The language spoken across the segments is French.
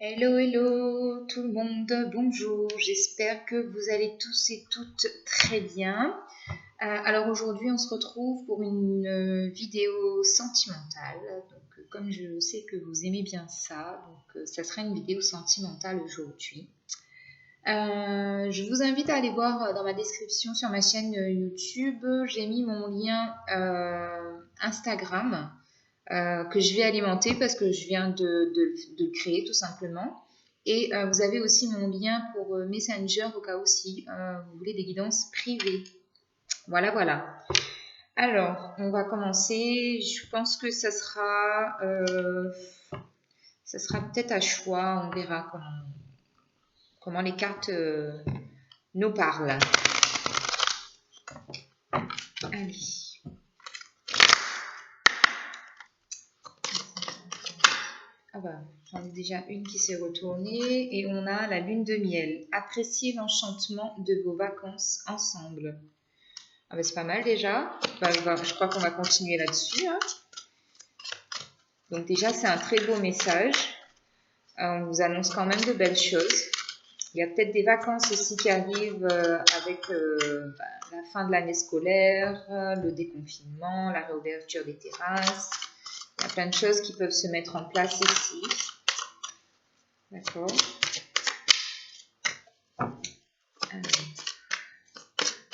Hello, hello tout le monde, bonjour, j'espère que vous allez tous et toutes très bien. Alors aujourd'hui on se retrouve pour une vidéo sentimentale, donc comme je sais que vous aimez bien ça, donc ça sera une vidéo sentimentale aujourd'hui. Je vous invite à aller voir dans ma description sur ma chaîne YouTube, j'ai mis mon lien Instagram. Que je vais alimenter parce que je viens de le créer tout simplement. Et vous avez aussi mon lien pour Messenger au cas où si vous voulez des guidances privées. Voilà, voilà. Alors, on va commencer. Je pense que ça sera peut-être à choix. On verra comment les cartes nous parlent. Allez. Ah bah, j'en ai déjà une qui s'est retournée et on a la lune de miel. Appréciez l'enchantement de vos vacances ensemble. Ah bah, c'est pas mal déjà. Bah, je crois qu'on va continuer là-dessus. Hein. Donc déjà, c'est un très beau message. On vous annonce quand même de belles choses. Il y a peut-être des vacances aussi qui arrivent avec la fin de l'année scolaire, le déconfinement, la réouverture des terrasses. Il y a plein de choses qui peuvent se mettre en place ici. D'accord.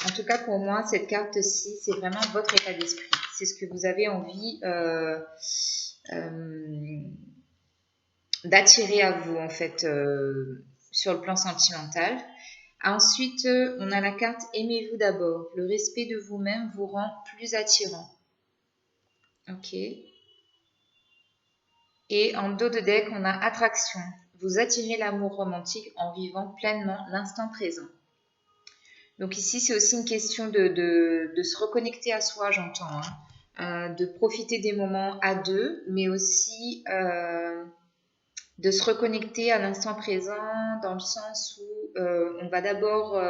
En tout cas, pour moi, cette carte-ci, c'est vraiment votre état d'esprit. C'est ce que vous avez envie d'attirer à vous, en fait, sur le plan sentimental. Ensuite, on a la carte « Aimez-vous d'abord ». Le respect de vous-même vous rend plus attirant. Ok. Et en dos de deck, on a « Attraction ». Vous attirez l'amour romantique en vivant pleinement l'instant présent. Donc ici, c'est aussi une question de se reconnecter à soi, j'entends. Hein. De profiter des moments à deux, mais aussi de se reconnecter à l'instant présent, dans le sens où on va d'abord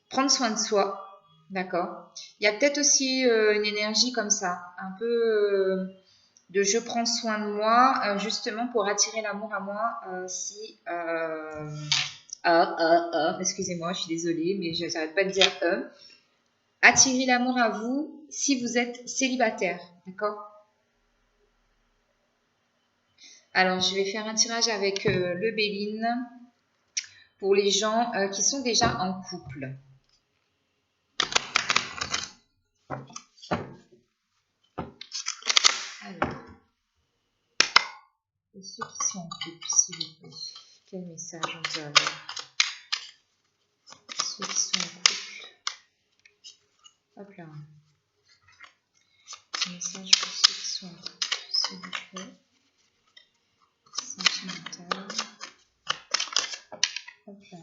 prendre soin de soi. D'accord. Il y a peut-être aussi une énergie comme ça, un peu de je prends soin de moi, justement pour attirer l'amour à moi si... excusez-moi, je suis désolée, mais je n'arrête pas de dire attirer l'amour à vous si vous êtes célibataire, d'accord? Alors, je vais faire un tirage avec le Béline pour les gens qui sont déjà en couple. Alors, et ceux qui sont en couple, s'il vous plaît, quel message on peut avoir? Ceux qui sont en couple. Hop là. Un message pour ceux qui sont en couple, s'il vous plaît. Sentimental. Hop là.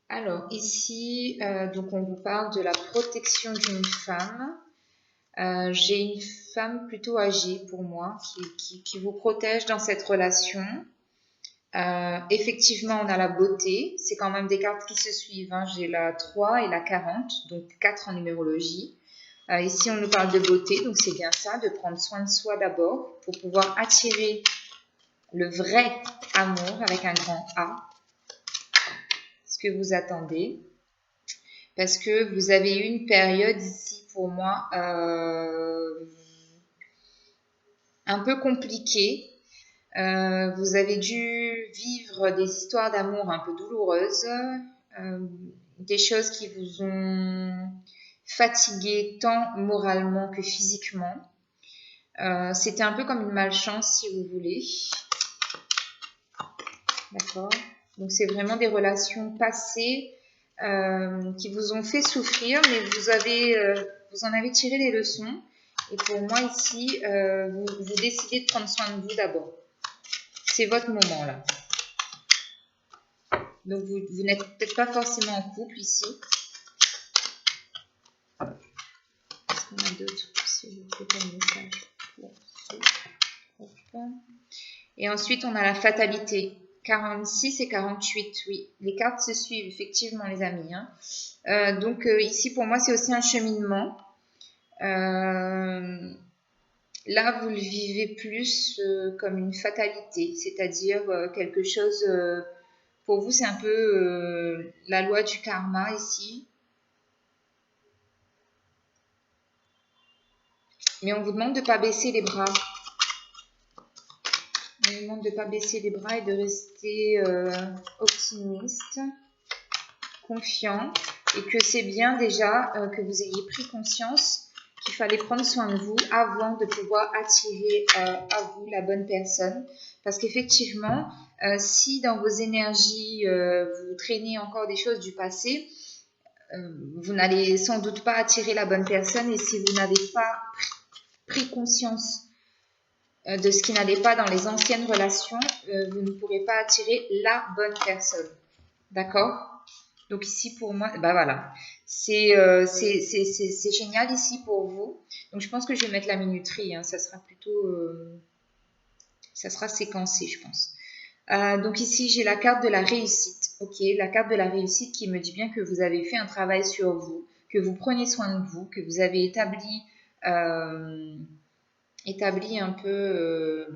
Alors, ici, donc on vous parle de la protection d'une femme. J'ai une femme plutôt âgée pour moi qui vous protège dans cette relation. Effectivement, on a la beauté. C'est quand même des cartes qui se suivent. Hein. J'ai la 3 et la 40, donc 4 en numérologie. Ici, on nous parle de beauté, donc c'est bien ça, de prendre soin de soi d'abord pour pouvoir attirer le vrai amour avec un grand A. Ce que vous attendez. Parce que vous avez eu une période ici, pour moi, un peu compliquée. Vous avez dû vivre des histoires d'amour un peu douloureuses, des choses qui vous ont fatigué tant moralement que physiquement. C'était un peu comme une malchance, si vous voulez. D'accord. Donc, c'est vraiment des relations passées qui vous ont fait souffrir, mais vous en avez tiré des leçons. Et pour moi, ici, vous décidez de prendre soin de vous d'abord. C'est votre moment, là. Donc, vous n'êtes peut-être pas forcément en couple, ici. Est-ce qu'on a d'autres, s'il vous plaît, comme message pour ceux. Et ensuite, on a la fatalité. 46 et 48, oui. Les cartes se suivent, effectivement, les amis. Hein. Donc, ici, pour moi, c'est aussi un cheminement. Là, vous le vivez plus comme une fatalité, c'est-à-dire quelque chose, pour vous, c'est un peu la loi du karma ici. Mais on vous demande de ne pas baisser les bras. On vous demande de ne pas baisser les bras et de rester optimiste, confiant, et que c'est bien déjà que vous ayez pris conscience qu'il fallait prendre soin de vous avant de pouvoir attirer à vous la bonne personne. Parce qu'effectivement, si dans vos énergies, vous traînez encore des choses du passé, vous n'allez sans doute pas attirer la bonne personne. Et si vous n'avez pas pris conscience de ce qui n'allait pas dans les anciennes relations, vous ne pourrez pas attirer la bonne personne. D'accord ? Donc ici pour moi, bah voilà, c'est génial ici pour vous. Donc je pense que je vais mettre la minuterie, hein, ça sera plutôt, ça sera séquencé je pense. Donc ici j'ai la carte de la réussite, ok, la carte de la réussite qui me dit bien que vous avez fait un travail sur vous, que vous prenez soin de vous, que vous avez établi un peu...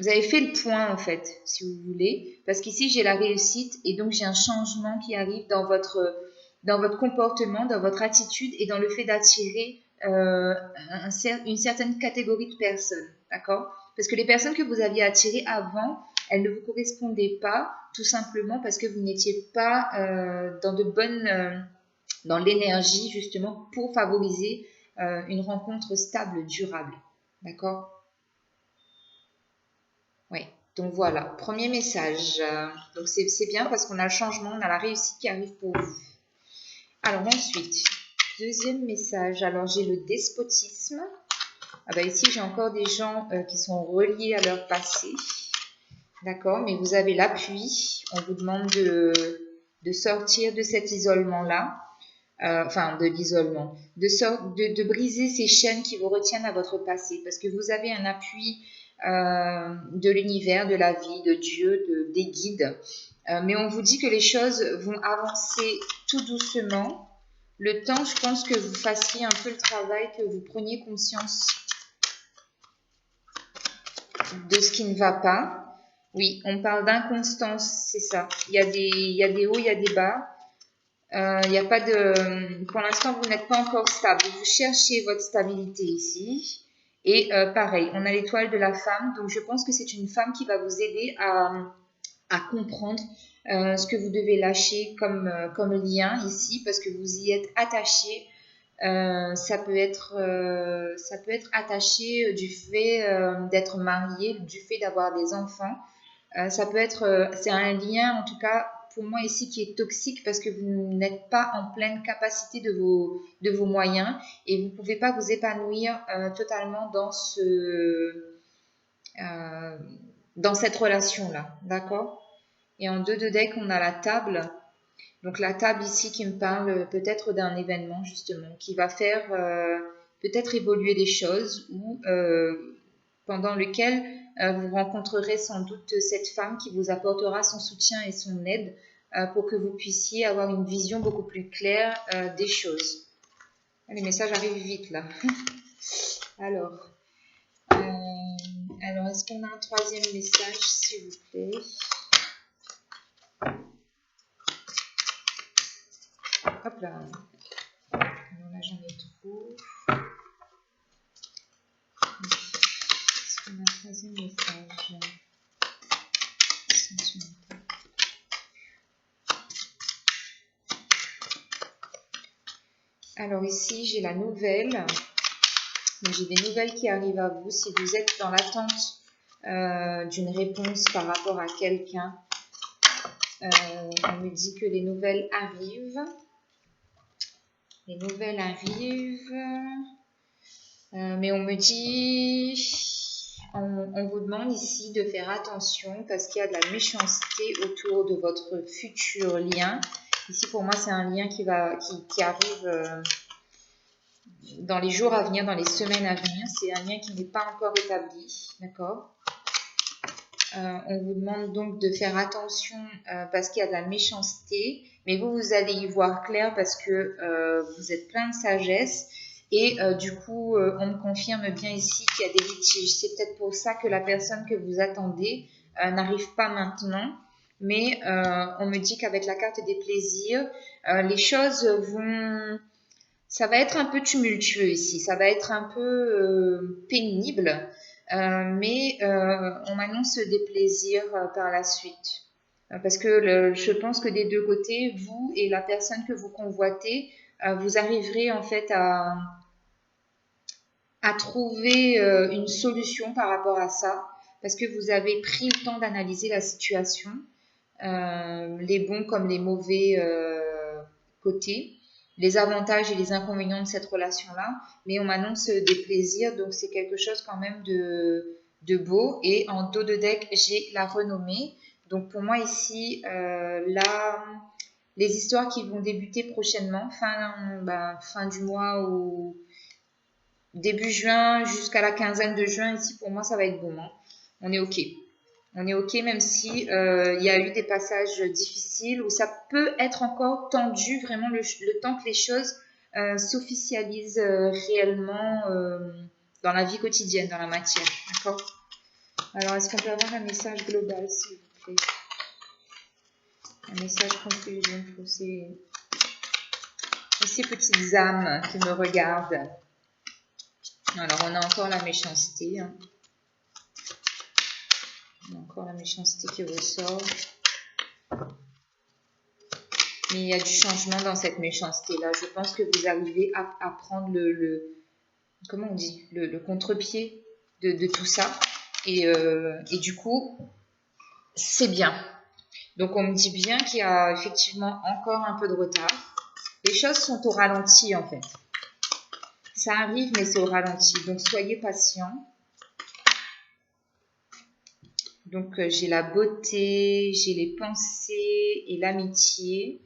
vous avez fait le point en fait, si vous voulez, parce qu'ici j'ai la réussite et donc j'ai un changement qui arrive dans votre comportement, dans votre attitude et dans le fait d'attirer une certaine catégorie de personnes, d'accord? Parce que les personnes que vous aviez attirées avant, elles ne vous correspondaient pas, tout simplement parce que vous n'étiez pas dans l'énergie justement pour favoriser une rencontre stable, durable, d'accord? Oui, donc voilà, premier message. Donc c'est bien parce qu'on a le changement, on a la réussite qui arrive pour vous. Alors ensuite, deuxième message. Alors j'ai le despotisme. Ah bah ici j'ai encore des gens qui sont reliés à leur passé. D'accord, mais vous avez l'appui. On vous demande de sortir de cet isolement-là. De l'isolement. De briser ces chaînes qui vous retiennent à votre passé. Parce que vous avez un appui de l'univers, de la vie, de Dieu, des guides. Mais on vous dit que les choses vont avancer tout doucement. Le temps, je pense que vous fassiez un peu le travail, que vous preniez conscience de ce qui ne va pas. Oui, on parle d'inconstance, c'est ça. Il y a des hauts, il y a des bas. Il n'y a pas de... Pour l'instant, vous n'êtes pas encore stable. Vous cherchez votre stabilité ici. Et pareil, on a l'étoile de la femme. Donc, je pense que c'est une femme qui va vous aider à comprendre ce que vous devez lâcher comme lien ici, parce que vous y êtes attaché. Ça peut être attaché du fait d'être marié, du fait d'avoir des enfants. Ça peut être, c'est un lien en tout cas pour moi ici qui est toxique parce que vous n'êtes pas en pleine capacité de vos moyens et vous ne pouvez pas vous épanouir totalement dans cette relation-là, d'accord? Et en 2 de deck, on a la table. Donc la table ici qui me parle peut-être d'un événement justement qui va faire peut-être évoluer les choses ou pendant lequel vous rencontrerez sans doute cette femme qui vous apportera son soutien et son aide pour que vous puissiez avoir une vision beaucoup plus claire des choses. Les messages arrivent vite là. Alors est-ce qu'on a un troisième message, s'il vous plaît? Hop là. Alors là, j'en ai trop. Est-ce qu'on a un troisième message? Alors ici, j'ai la nouvelle. J'ai des nouvelles qui arrivent à vous. Si vous êtes dans l'attente d'une réponse par rapport à quelqu'un, on me dit que les nouvelles arrivent. Les nouvelles arrivent. Mais on me dit... On vous demande ici de faire attention parce qu'il y a de la méchanceté autour de votre futur lien. Ici, pour moi, c'est un lien qui arrive dans les jours à venir, dans les semaines à venir. C'est un lien qui n'est pas encore établi, d'accord? On vous demande donc de faire attention parce qu'il y a de la méchanceté. Mais vous allez y voir clair parce que vous êtes plein de sagesse. Et du coup, on me confirme bien ici qu'il y a des litiges. C'est peut-être pour ça que la personne que vous attendez n'arrive pas maintenant. Mais on me dit qu'avec la carte des plaisirs, les choses vont... Ça va être un peu tumultueux ici. Ça va être un peu pénible. Mais on m'annonce des plaisirs par la suite. Parce que je pense que des deux côtés, vous et la personne que vous convoitez, vous arriverez en fait à trouver une solution par rapport à ça, parce que vous avez pris le temps d'analyser la situation, les bons comme les mauvais côtés, les avantages et les inconvénients de cette relation-là, mais on m'annonce des plaisirs, donc c'est quelque chose quand même de beau. Et en dos de deck, j'ai la renommée. Donc pour moi ici, là, les histoires qui vont débuter prochainement, fin du mois ou début juin jusqu'à la quinzaine de juin, ici pour moi ça va être bon. Hein. On est ok. On est ok même si il y a eu des passages difficiles où ça peut être encore tendu vraiment le temps que les choses s'officialisent réellement dans la vie quotidienne, dans la matière. D'accord. Alors est-ce qu'on peut avoir un message global s'il vous plaît? Un message conclusion pour ces petites âmes qui me regardent. Alors, on a encore la méchanceté. Hein. On a encore la méchanceté qui ressort. Mais il y a du changement dans cette méchanceté-là. Je pense que vous arrivez à prendre comment on dit, le contre-pied de tout ça. Et du coup, c'est bien. Donc, on me dit bien qu'il y a effectivement encore un peu de retard. Les choses sont au ralenti, en fait. Ça arrive, mais c'est au ralenti. Donc, soyez patients. Donc, j'ai la beauté, j'ai les pensées et l'amitié.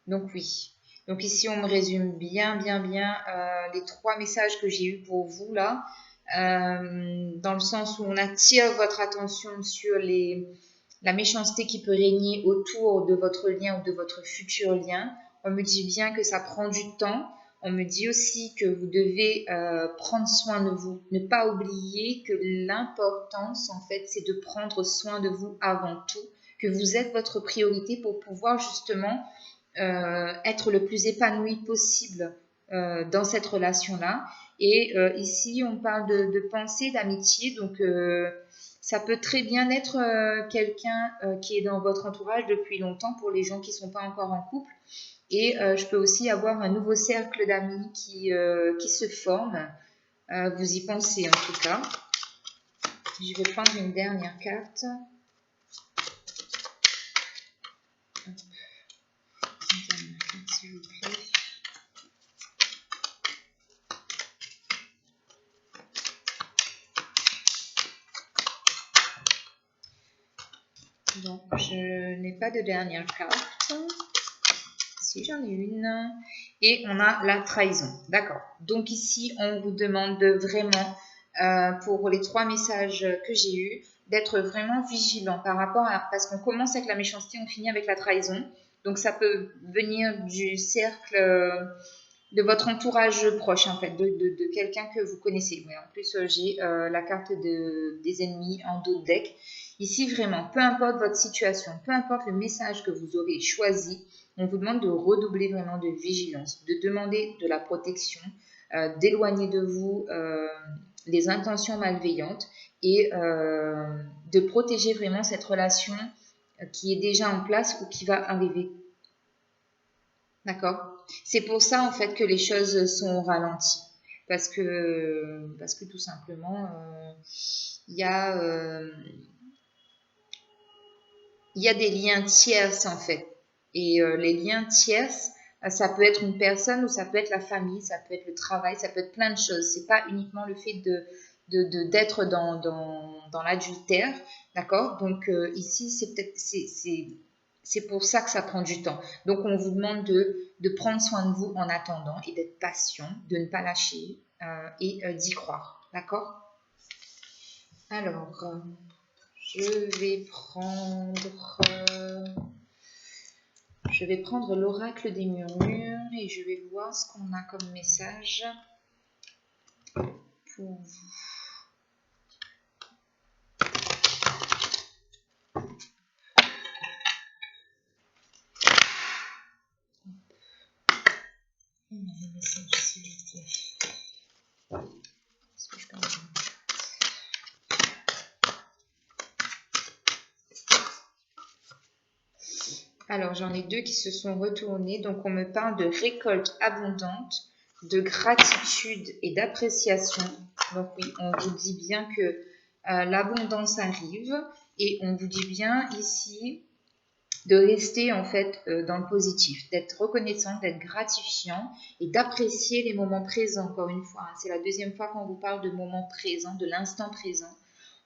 Donc, oui. Donc, ici, on me résume bien les 3 messages que j'ai eus pour vous, là. Dans le sens où on attire votre attention sur la méchanceté qui peut régner autour de votre lien ou de votre futur lien. On me dit bien que ça prend du temps. On me dit aussi que vous devez prendre soin de vous. Ne pas oublier que l'importance, en fait, c'est de prendre soin de vous avant tout. Que vous êtes votre priorité pour pouvoir justement être le plus épanoui possible dans cette relation-là. Et ici, on parle de pensée, d'amitié. Donc, ça peut très bien être quelqu'un qui est dans votre entourage depuis longtemps pour les gens qui ne sont pas encore en couple. Et je peux aussi avoir un nouveau cercle d'amis qui se forme. Vous y pensez en tout cas. Je vais prendre une dernière carte. Une dernière carte, s'il vous plaît. Donc, je n'ai pas de dernière carte. Si, j'en ai une. Et on a la trahison. D'accord. Donc ici, on vous demande de vraiment, pour les 3 messages que j'ai eus, d'être vraiment vigilant par rapport à... Parce qu'on commence avec la méchanceté, on finit avec la trahison. Donc ça peut venir du cercle de votre entourage proche, en fait, de quelqu'un que vous connaissez. Mais en plus, j'ai la carte des ennemis en dos de deck. Ici, vraiment, peu importe votre situation, peu importe le message que vous aurez choisi, on vous demande de redoubler vraiment de vigilance, de demander de la protection, d'éloigner de vous les intentions malveillantes et de protéger vraiment cette relation qui est déjà en place ou qui va arriver. D'accord? C'est pour ça en fait que les choses sont ralenties. Parce que tout simplement, il y a des liens tierces en fait. Et les liens tierces, ça peut être une personne ou ça peut être la famille, ça peut être le travail, ça peut être plein de choses. C'est pas uniquement le fait d'être dans l'adultère, d'accord? Donc ici, c'est pour ça que ça prend du temps. Donc on vous demande de prendre soin de vous en attendant et d'être patient, de ne pas lâcher et d'y croire, d'accord? Alors, je vais prendre l'oracle des murmures et je vais voir ce qu'on a comme message. pour vous. Alors, j'en ai deux qui se sont retournés. Donc, on me parle de récolte abondante, de gratitude et d'appréciation. Donc, oui, on vous dit bien que l'abondance arrive. Et on vous dit bien ici de rester en fait dans le positif, d'être reconnaissant, d'être gratifiant et d'apprécier les moments présents. Encore une fois, hein, c'est la deuxième fois qu'on vous parle de moments présents, de l'instant présent.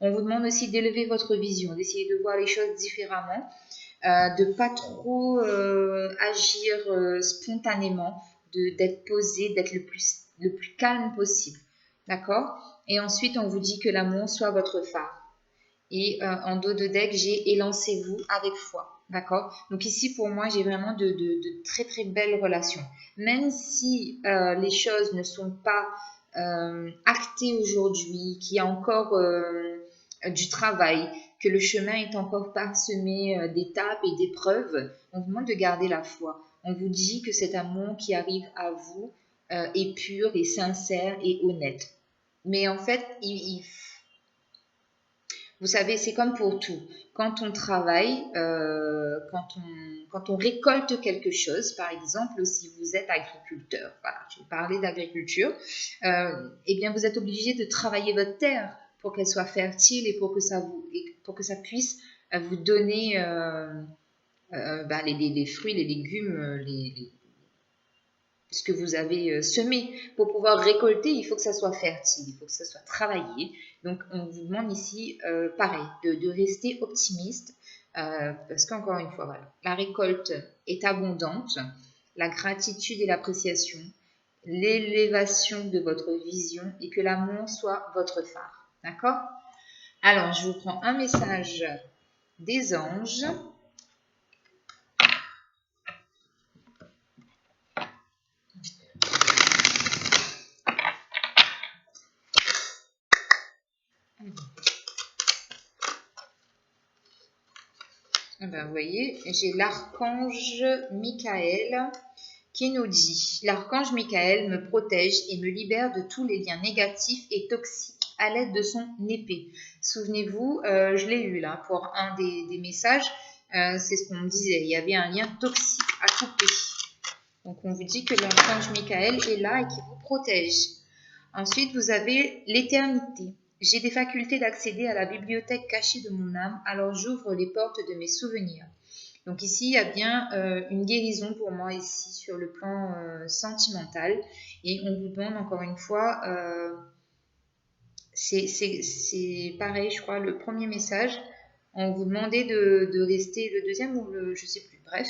On vous demande aussi d'élever votre vision, d'essayer de voir les choses différemment, de pas trop agir spontanément, d'être posé, d'être le plus calme possible. D'accord? Et ensuite, on vous dit que l'amour soit votre phare. Et en dos de deck, j'ai élancez-vous avec foi. D'accord? Donc ici, pour moi, j'ai vraiment de très très belles relations. Même si les choses ne sont pas actées aujourd'hui, qu'il y a encore du travail, que le chemin est encore parsemé d'étapes et d'épreuves, on vous demande de garder la foi. On vous dit que cet amour qui arrive à vous est pur et sincère et honnête. Mais en fait, vous savez, c'est comme pour tout. Quand on travaille, quand on récolte quelque chose, par exemple, si vous êtes agriculteur, voilà, je vais parler d'agriculture, eh bien, vous êtes obligé de travailler votre terre pour qu'elle soit fertile et pour que ça puisse vous donner les fruits, les légumes, ce que vous avez semé. Pour pouvoir récolter, il faut que ça soit fertile, il faut que ça soit travaillé. Donc, on vous demande ici, pareil, de rester optimiste, parce qu'encore une fois, voilà, la récolte est abondante, la gratitude et l'appréciation, l'élévation de votre vision et que l'amour soit votre phare. D'accord? Alors, je vous prends un message des anges. Ben, vous voyez, j'ai l'archange Michael qui nous dit « L'archange Michael me protège et me libère de tous les liens négatifs et toxiques à l'aide de son épée. » Souvenez-vous, je l'ai eu là pour un des messages, c'est ce qu'on me disait, il y avait un lien toxique à couper. Donc on vous dit que l'archange Michael est là et qui vous protège. Ensuite, vous avez l'éternité. J'ai des facultés d'accéder à la bibliothèque cachée de mon âme, alors j'ouvre les portes de mes souvenirs. Donc ici, il y a bien une guérison pour moi ici sur le plan sentimental. Et on vous demande encore une fois, c'est pareil, je crois, le premier message, on vous demandait de rester, le deuxième ou je sais plus, bref,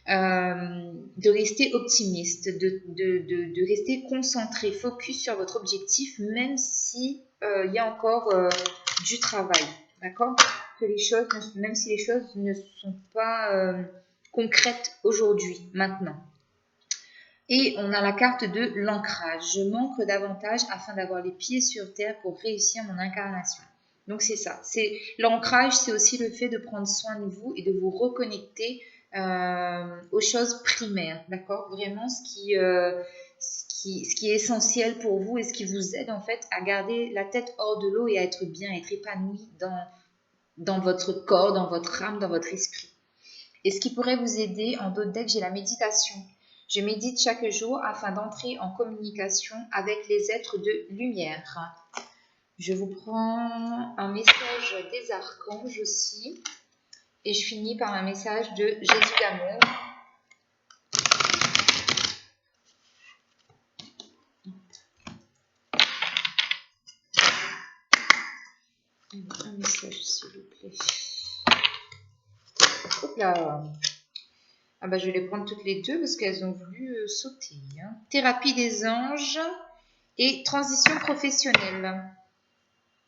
de rester optimiste, de rester concentré, focus sur votre objectif, même si il y a encore du travail, d'accord? Que les choses, même si les choses ne sont pas concrètes aujourd'hui, maintenant. Et on a la carte de l'ancrage. Je m'ancre davantage afin d'avoir les pieds sur terre pour réussir mon incarnation. Donc c'est ça. C'est l'ancrage, c'est aussi le fait de prendre soin de vous et de vous reconnecter aux choses primaires, d'accord? Vraiment ce qui est essentiel pour vous et ce qui vous aide en fait à garder la tête hors de l'eau et à être bien, à être épanoui dans votre corps, dans votre âme, dans votre esprit. Et ce qui pourrait vous aider, en d'autres decks, j'ai la méditation. Je médite chaque jour afin d'entrer en communication avec les êtres de lumière. Je vous prends un message des archanges aussi. Et je finis par un message de Jésus d'amour. Un message, s'il vous plaît. Hop là. Ah bah, je vais les prendre toutes les deux parce qu'elles ont voulu sauter. Hein. Thérapie des anges et transition professionnelle.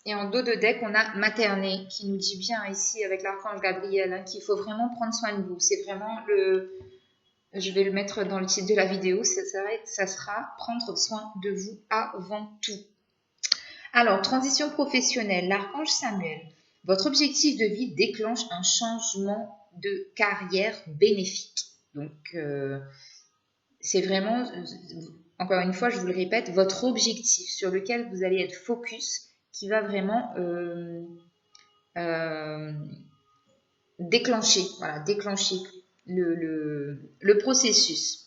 Et en dos de deck, on a Materné qui nous dit bien ici avec l'archange Gabriel hein, qu'il faut vraiment prendre soin de vous. C'est vraiment je vais le mettre dans le titre de la vidéo, ça sera prendre soin de vous avant tout. Alors, transition professionnelle, l'archange Samuel. Votre objectif de vie déclenche un changement de carrière bénéfique. Donc, c'est vraiment, encore une fois, je vous le répète, votre objectif sur lequel vous allez être focus qui va vraiment déclencher, voilà, déclencher le processus.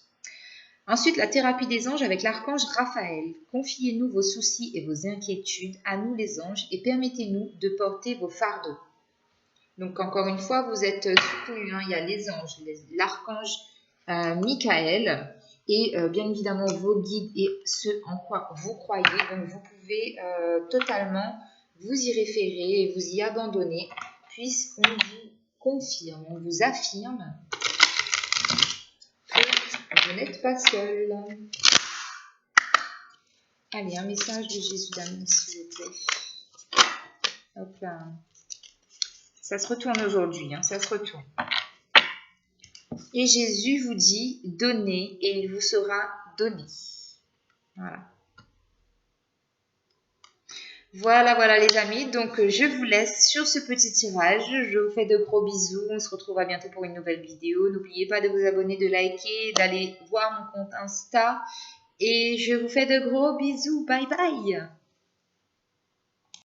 Ensuite, la thérapie des anges avec l'archange Raphaël. Confiez-nous vos soucis et vos inquiétudes à nous les anges et permettez-nous de porter vos fardeaux. Donc, encore une fois, vous êtes soutenus, hein, il y a les anges, l'archange Michael et bien évidemment vos guides et ce en quoi vous croyez. Donc, vous pouvez totalement vous y référer et vous y abandonner puisqu'on vous confirme, on vous affirme que vous n'êtes pas seul. Allez, un message de Jésus d'amour, s'il vous plaît. Hop là. Ça se retourne aujourd'hui, hein, ça se retourne. Et Jésus vous dit, donnez et il vous sera donné. Voilà. Voilà les amis, donc je vous laisse sur ce petit tirage, je vous fais de gros bisous, on se retrouve à bientôt pour une nouvelle vidéo, n'oubliez pas de vous abonner, de liker, d'aller voir mon compte Insta, et je vous fais de gros bisous, bye bye.